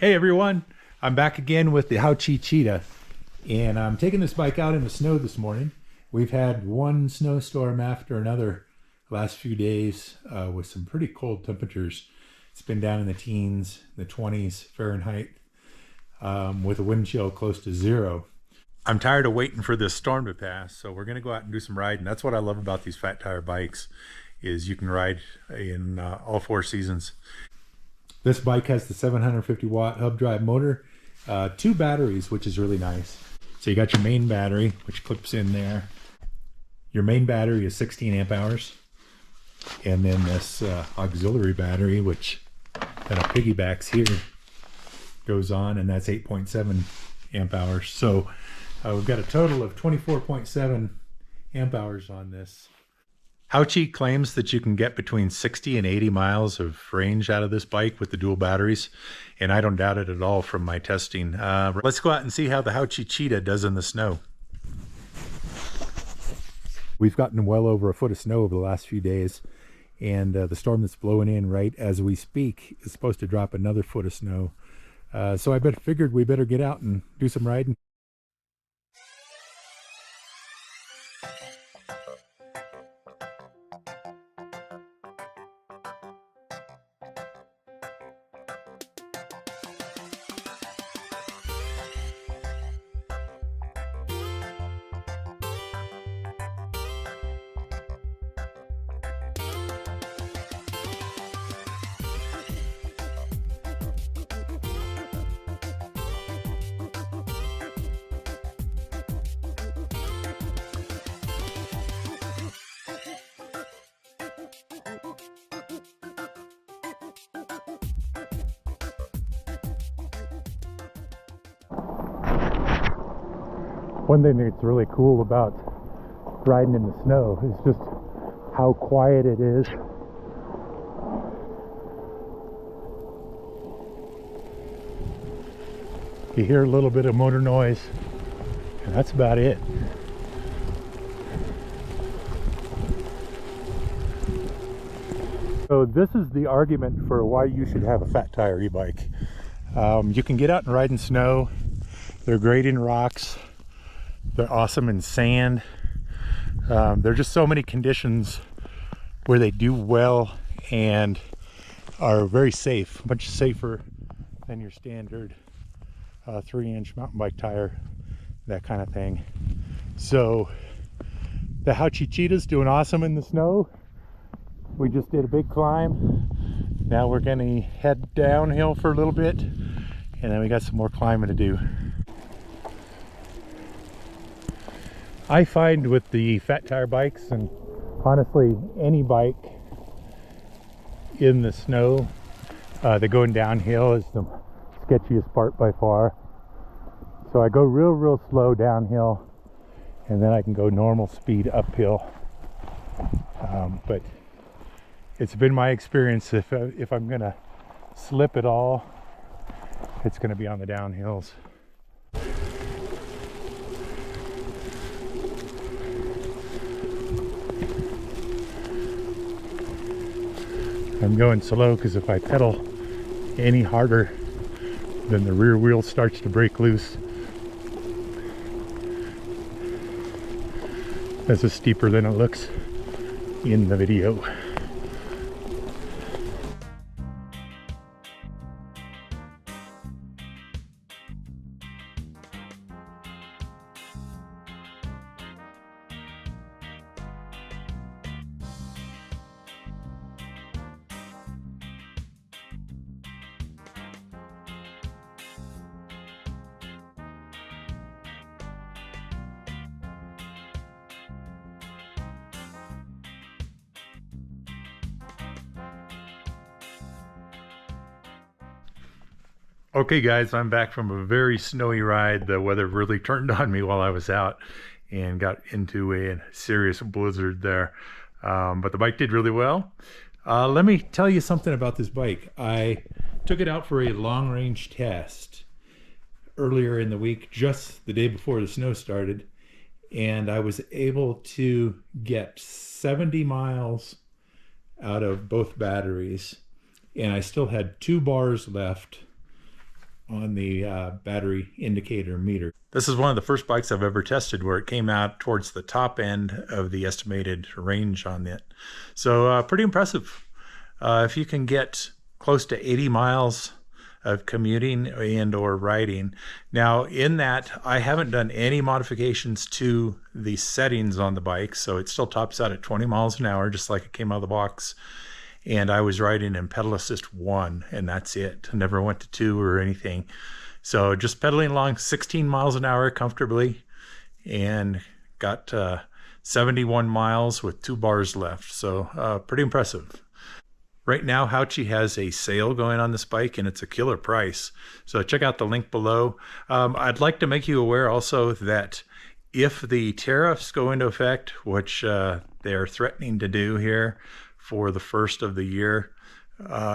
Hey everyone, I'm back again with the Haoqi Cheetah, and I'm taking this bike out in the snow this morning. We've had one snowstorm after another last few days with some pretty cold temperatures. It's been down in the teens, the 20s Fahrenheit, with a wind chill close to zero. I'm tired of waiting for this storm to pass, so we're going to go out and do some riding. That's what I love about these fat tire bikes, is you can ride in all four seasons. This bike has the 750 watt hub drive motor, two batteries, which is really nice. So you got your main battery, which clips in there. Your main battery is 16 amp hours. And then this auxiliary battery, which kind of piggybacks here, goes on, and that's 8.7 amp hours. So we've got a total of 24.7 amp hours on this. Haoqi claims that you can get between 60 and 80 miles of range out of this bike with the dual batteries, and I don't doubt it at all from my testing. Let's go out and see how the Haoqi Cheetah does in the snow. We've gotten well over a foot of snow over the last few days, and the storm that's blowing in right as we speak is supposed to drop another foot of snow. So I figured we better get out and do some riding. One thing that's really cool about riding in the snow is just how quiet it is. You hear a little bit of motor noise, and that's about it. So this is the argument for why you should have a fat tire e-bike. You can get out and ride in snow. They're great in rocks. They're awesome in sand. There are just so many conditions where they do well and are very safe, much safer than your standard 3-inch mountain bike tire, that kind of thing. So the Haoqi Cheetah's doing awesome in the snow. We just did a big climb. Now we're gonna head downhill for a little bit, and then we got some more climbing to do. I find with the fat tire bikes, and honestly any bike in the snow, the going downhill is the sketchiest part by far. So I go real slow downhill, and then I can go normal speed uphill. But it's been my experience, if I'm gonna slip at all, it's gonna be on the downhills. I'm going slow because if I pedal any harder, then the rear wheel starts to break loose. This is steeper than it looks in the video. Okay guys, I'm back from a very snowy ride. The weather really turned on me while I was out and got into a serious blizzard there. But the bike did really well. Let me tell you something about this bike. I took it out for a long range test earlier in the week, just the day before the snow started. And I was able to get 70 miles out of both batteries. And I still had 2 bars left on the battery indicator meter. This is one of the first bikes I've ever tested where it came out towards the top end of the estimated range on it. So pretty impressive. If you can get close to 80 miles of commuting and or riding. Now in that, I haven't done any modifications to the settings on the bike, so it still tops out at 20 miles an hour, just like it came out of the box. And I was riding in pedal assist 1, and that's it. Never went to 2 or anything. So just pedaling along 16 miles an hour comfortably, and got 71 miles with 2 bars left. So pretty impressive. Right now, Haoqi has a sale going on this bike, and it's a killer price. So check out the link below. I'd like to make you aware also that if the tariffs go into effect, which they're threatening to do here for the first of the year,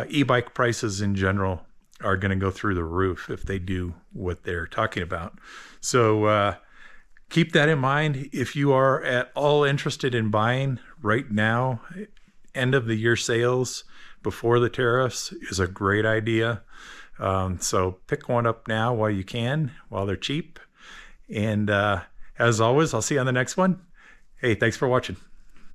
e-bike prices in general are going to go through the roof if they do what they're talking about. So keep that in mind. If you are at all interested in buying right now, end of the year sales before the tariffs is a great idea. So pick one up now while you can, while they're cheap. And as always, I'll see you on the next one. Hey, thanks for watching.